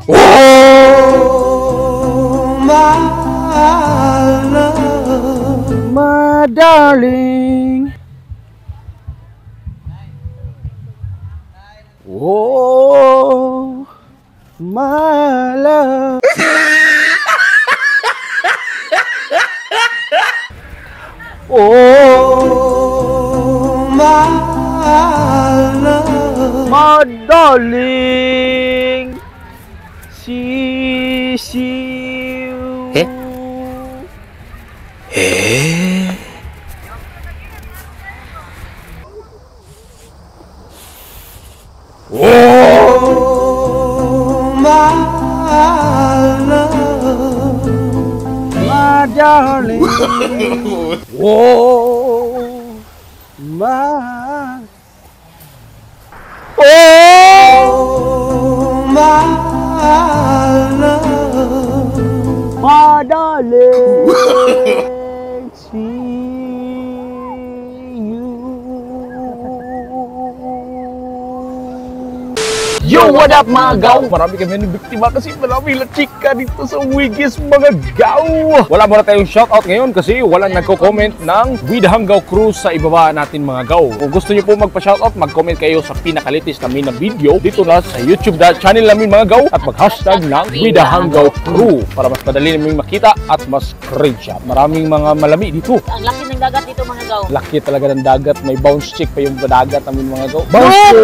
Oh, my love, my darling. Oh, my love. Oh, my love, my darling. See you. Oh, my love, my darling. Oh, my. Oh, my love, my darling. See Yo, what up mga gaw? Marami kami ng biktima kasi marami lang chika dito sa Wigis mga gaw. Wala muna tayong shoutout ngayon kasi walang nagko-comment ng With Hanggaw Crew sa ibaba natin mga gaw. Kung gusto niyo po magpa-shoutout, mag-comment kayo sa pinakalitis namin na video dito na sa YouTube channel namin mga gaw at mag-hashtag ng With Hanggaw Crew para mas madali namin makita at mas screenshot. Maraming mga malami dito. Ang laki ng dagat dito mga gaw. Laki talaga ng dagat. May bounce check pa yung dagat namin mga gaw. Bounce check!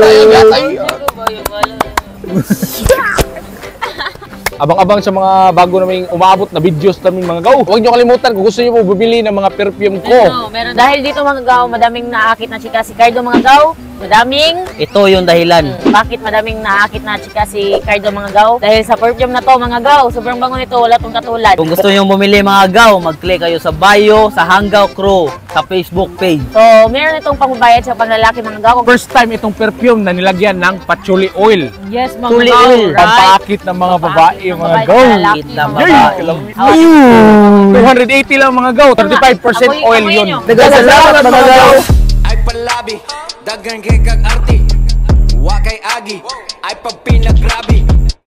Abang-abang sa mga bago naming umaabot na videos namin mga gaw. Huwag nyo kalimutan kung gusto nyo po bumili ng mga perfume ko. Meron. Dahil dito mga gaw, madaming naakit na chika si Cardo mga gaw. Madaming. Ito yung dahilan. Bakit madaming naakit na chika si Cardo mga gaw? Dahil sa perfume na to mga gaw. Sobrang bango nito, wala tong katulad. Kung gusto nyo bumili mga gaw, mag-click kayo sa bio, sa Hanggaw Crew, sa Facebook page. So, meron itong pangbabayad sa panlalaki mga gaw. First time itong perfume na nilagyan ng patchouli oil. Yes mga Tuli gaw. oil. Pampaakit ng mga babae mga gaw. Pakit na babae. 280 lang mga gaw. 35% oil yun. Salamat mga gaw. Ay palabi, dagan kay kag arti. Wa kay agi, ay pag pinagrabi.